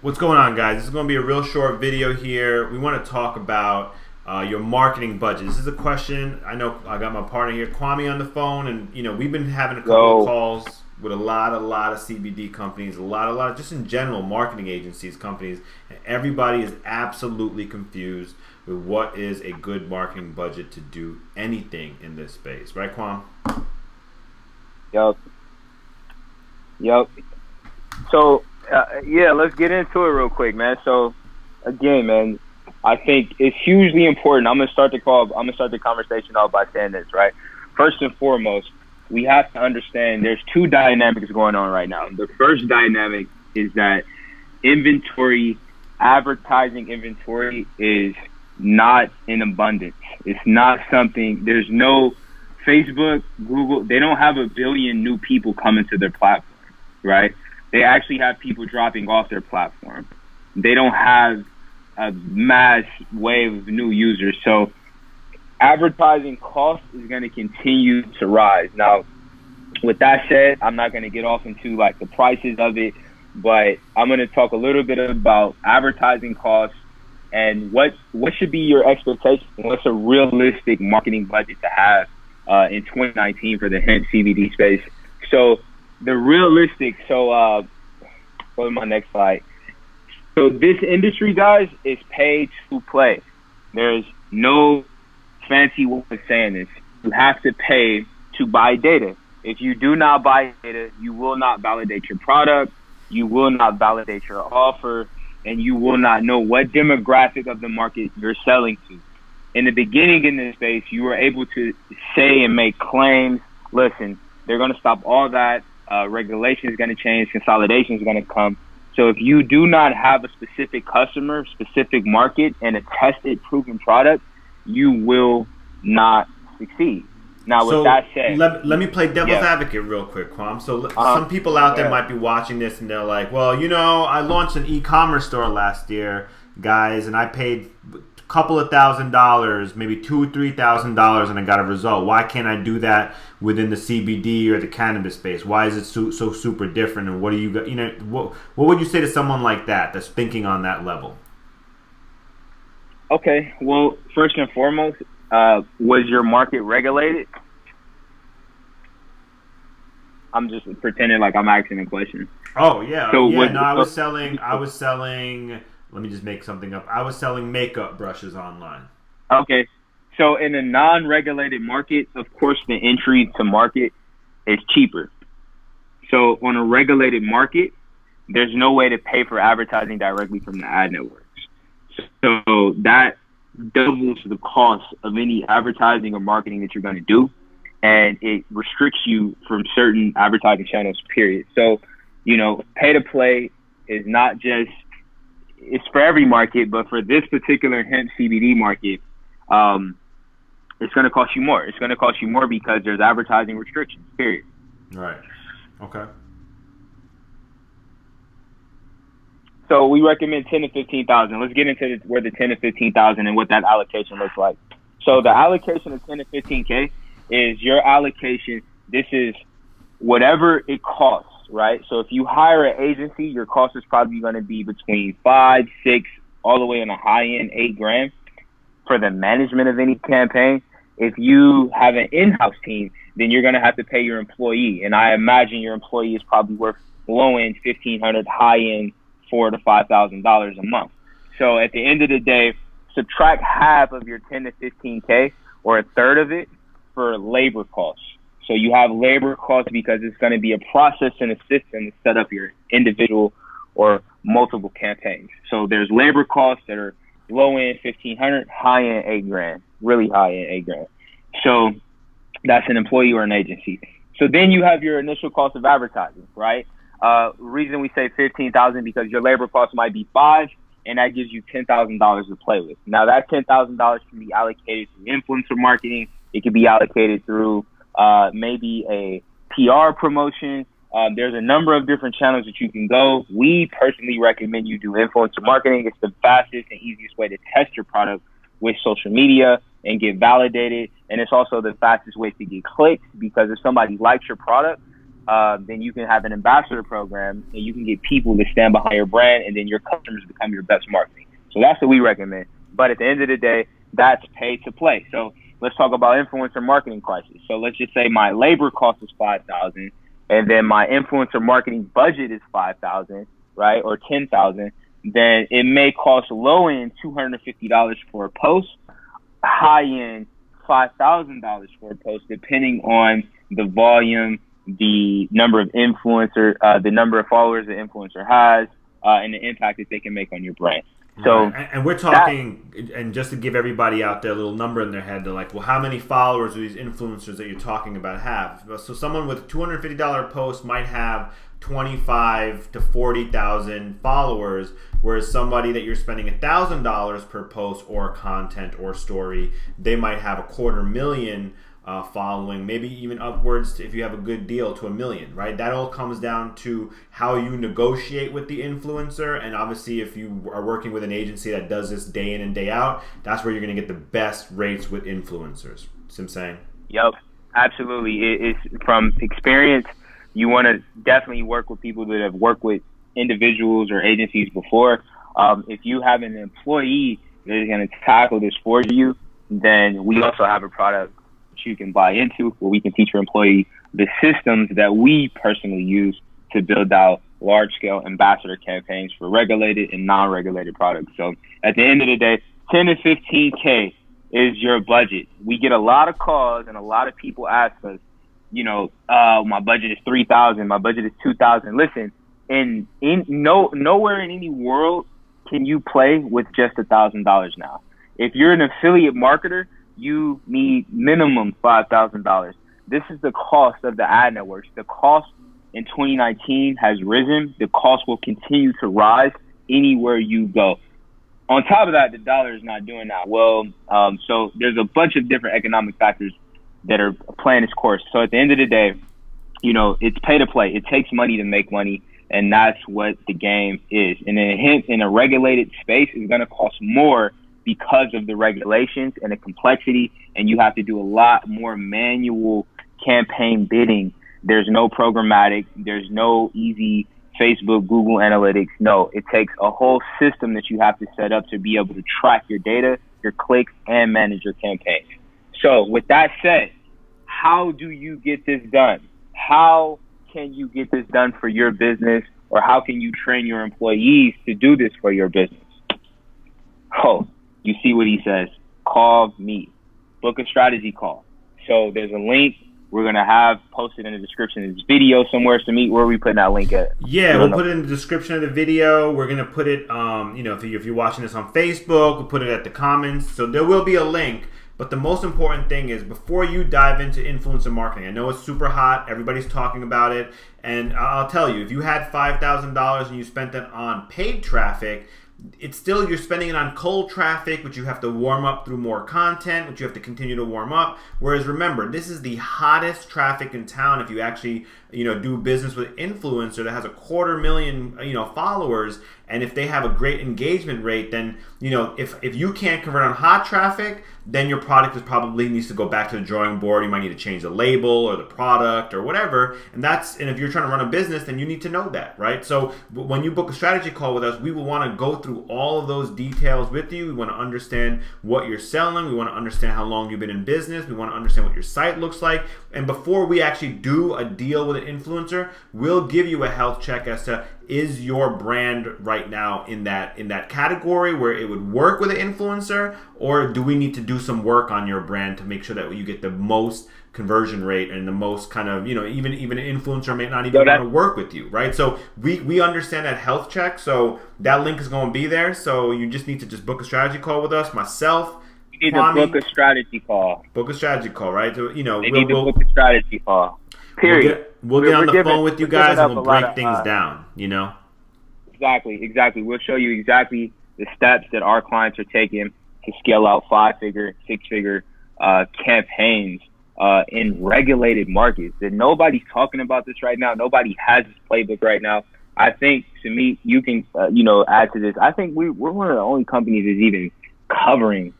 What's going on, guys? This is going to be a real short video here. We want to talk about your marketing budget. This is a question. I know I got my partner here, Kwame, on the phone, and we've been having a couple of calls with a lot of CBD companies, a lot of just in general marketing agencies, companies, and everybody is absolutely confused with what is a good marketing budget to do anything in this space, right, Kwame? Yep. So. Let's get into it real quick, man. So, again, man, I think it's hugely important. I'm gonna start the conversation off by saying this, right? First and foremost, we have to understand there's two dynamics going on right now. The first dynamic is that advertising inventory is not in abundance. It's not something. There's no Facebook, Google. They don't have a billion new people coming to their platform, right? They actually have people dropping off their platform. They don't have a mass wave of new users. So advertising cost is going to continue to rise. Now, with that said, I'm not going to get off into like the prices of it, but I'm going to talk a little bit about advertising costs and what should be your expectation. What's a realistic marketing budget to have in 2019 for the hemp CBD space. So the realistic, go to my next slide. So this industry, guys, is pay to play. There's no fancy way of saying this. You have to pay to buy data. If you do not buy data, you will not validate your product, you will not validate your offer, and you will not know what demographic of the market you're selling to. In the beginning in this space, you were able to say and make claims. Listen, they're going to stop all that. Regulation is going to change, consolidation is going to come. So if you do not have a specific customer, specific market, and a tested, proven product, you will not succeed. Now, with that said, let me play devil's advocate real quick, Kwame. So some people out there might be watching this and they're like, well, I launched an e-commerce store last year, guys, and I paid couple of $1,000s, maybe $2,000-$3,000, and I got a result. Why can't I do that within the CBD or the cannabis space? Why is it so super different? And what do you got? What would you say to someone like that that's thinking on that level? Okay, well, first and foremost, was your market regulated? I'm just pretending like I'm asking a question. Oh yeah, so yeah. I was selling. Let me just make something up. I was selling makeup brushes online. Okay. So in a non-regulated market, of course, the entry to market is cheaper. So on a regulated market, there's no way to pay for advertising directly from the ad networks. So that doubles the cost of any advertising or marketing that you're going to do. And it restricts you from certain advertising channels, period. So, pay to play is not just, it's for every market, but for this particular hemp CBD market, it's going to cost you more. It's going to cost you more because there's advertising restrictions, period. Right. Okay. So we recommend 10 to 15,000. Let's get into where the 10 to 15,000 and what that allocation looks like. So the allocation of 10 to 15K is your allocation. This is whatever it costs. Right. So if you hire an agency, your cost is probably going to be between 5, 6, all the way on a high end, $8,000 for the management of any campaign. If you have an in-house team, then you're going to have to pay your employee. And I imagine your employee is probably worth low end $1,500, high end $4,000 to $5,000 a month. So at the end of the day, subtract half of your 10 to 15K or a third of it for labor costs. So you have labor costs because it's going to be a process and a system to set up your individual or multiple campaigns. So there's labor costs that are low end $1,500, high end $8,000, really high end $8,000. So that's an employee or an agency. So then you have your initial cost of advertising, right? Reason we say 15,000 because your labor cost might be $5,000, and that gives you $10,000 to play with. Now that $10,000 can be allocated through influencer marketing. It can be allocated through maybe a PR promotion. There's a number of different channels that you can go. We personally recommend you do influencer marketing. It's the fastest and easiest way to test your product with social media and get validated. And it's also the fastest way to get clicks because if somebody likes your product, then you can have an ambassador program, and you can get people to stand behind your brand, and then your customers become your best marketing. So that's what we recommend. But at the end of the day, that's pay to play. So let's talk about influencer marketing prices. So let's just say my labor cost is $5,000, and then my influencer marketing budget is $5,000, right, or $10,000. Then it may cost low end $250 for a post, high end $5,000 for a post, depending on the volume, the number of influencer, the number of followers the influencer has, and the impact that they can make on your brand. So, right. And we're talking, and just to give everybody out there a little number in their head, they're like, well, how many followers do these influencers that you're talking about have? So someone with a $250 post might have 25 to 40,000 followers, whereas somebody that you're spending $1,000 per post or content or story, they might have 250,000 following, maybe even upwards to, if you have a good deal, to 1 million, right? That all comes down to how you negotiate with the influencer, and obviously if you are working with an agency that does this day in and day out, that's where you're going to get the best rates with influencers. See what I'm saying? Yep, absolutely. It's from experience. You want to definitely work with people that have worked with individuals or agencies before. If you have an employee that is going to tackle this for you, then we also have a product you can buy into, where we can teach your employee the systems that we personally use to build out large-scale ambassador campaigns for regulated and non-regulated products. So at the end of the day, 10 to 15K is your budget. We get a lot of calls and a lot of people ask us, my budget is 3,000, my budget is 2,000. Listen, nowhere in any world can you play with just $1,000 now. If you're an affiliate marketer, you need minimum $5,000. This is the cost of the ad networks. The cost in 2019 has risen. The cost will continue to rise anywhere you go. On top of that, the dollar is not doing that well. So there's a bunch of different economic factors that are playing its course. So at the end of the day, it's pay to play. It takes money to make money, and that's what the game is. And in a regulated space, it's going to cost more because of the regulations and the complexity, and you have to do a lot more manual campaign bidding. There's no programmatic. There's no easy Facebook, Google Analytics. No, it takes a whole system that you have to set up to be able to track your data, your clicks, and manage your campaigns. So with that said, how do you get this done? How can you get this done for your business, or how can you train your employees to do this for your business? Oh, you see what he says. Call me. Book a strategy call. So there's a link we're going to have posted in the description of this video somewhere. To meet, where are we putting that link at? Yeah, we'll put it in the description of the video. We're going to put it, if you're watching this on Facebook, we'll put it at the comments. So there will be a link. But the most important thing is, before you dive into influencer marketing, I know it's super hot. Everybody's talking about it. And I'll tell you, if you had $5,000 and you spent it on paid traffic, it's still, you're spending it on cold traffic, which you have to warm up through more content, which you have to continue to warm up. Whereas remember, this is the hottest traffic in town. If you actually, do business with an influencer that has 250,000, followers, and if they have a great engagement rate, then, if you can't convert on hot traffic, then your product probably needs to go back to the drawing board. You might need to change the label or the product or whatever. And if you're trying to run a business, then you need to know that, right? So when you book a strategy call with us, we will want to go through all of those details with you. We want to understand what you're selling. We want to understand how long you've been in business. We want to understand what your site looks like. And before we actually do a deal with an influencer, we'll give you a health check as to, is your brand right now in that category where it would work with an influencer, or do we need to do some work on your brand to make sure that you get the most conversion rate and the most kind of, even an influencer may not even want to work with you, right? So we understand that health check. So that link is going to be there. So you just need to book a strategy call with us, myself. You need to book a strategy call. Book a strategy call, right? So, we'll book a strategy call. Period. We'll get on the phone with you guys and we'll break things down, Exactly. We'll show you exactly the steps that our clients are taking to scale out 5-figure, 6-figure campaigns in regulated markets. That nobody's talking about this right now. Nobody has this playbook right now. I think, Samit, you can, add to this. I think we're one of the only companies that's even covering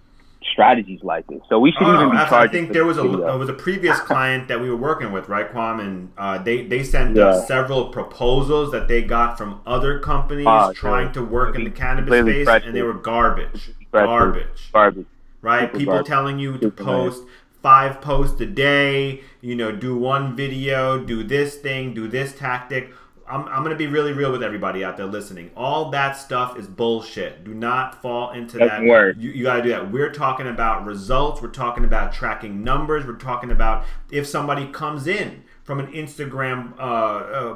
strategies like this. So we should even be charging. I think there was a previous client that we were working with, right, Kwame, and they sent us several proposals that they got from other companies trying to work in the cannabis space, and they were garbage. Right? People telling you to post 5 posts a day, do one video, do this thing, do this tactic. I'm going to be really real with everybody out there listening. All that stuff is bullshit. Do not fall into that. You got to do that. We're talking about results. We're talking about tracking numbers. We're talking about if somebody comes in from an Instagram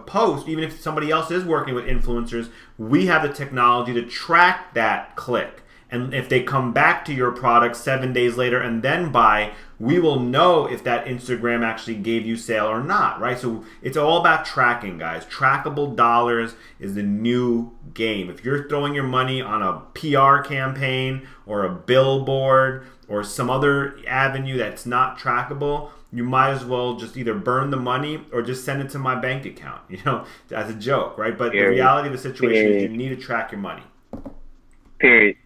post, even if somebody else is working with influencers, we have the technology to track that click. And if they come back to your product 7 days later and then buy, we will know if that Instagram actually gave you sale or not, right? So it's all about tracking, guys. Trackable dollars is the new game. If you're throwing your money on a PR campaign or a billboard or some other avenue that's not trackable, you might as well just either burn the money or just send it to my bank account, as a joke, right? But the reality of the situation is you need to track your money. Period.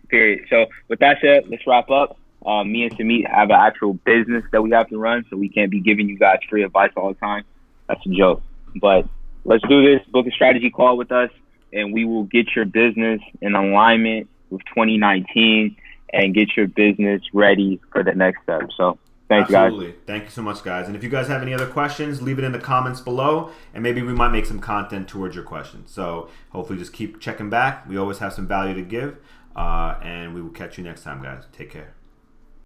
So with that said, let's wrap up. Me and Samit have an actual business that we have to run, so we can't be giving you guys free advice all the time. That's a joke. But let's do this. Book a strategy call with us, and we will get your business in alignment with 2019 and get your business ready for the next step. So thanks, guys. Absolutely. Thank you so much, guys. And if you guys have any other questions, leave it in the comments below, and maybe we might make some content towards your questions. So hopefully just keep checking back. We always have some value to give. And we will catch you next time, guys. Take care.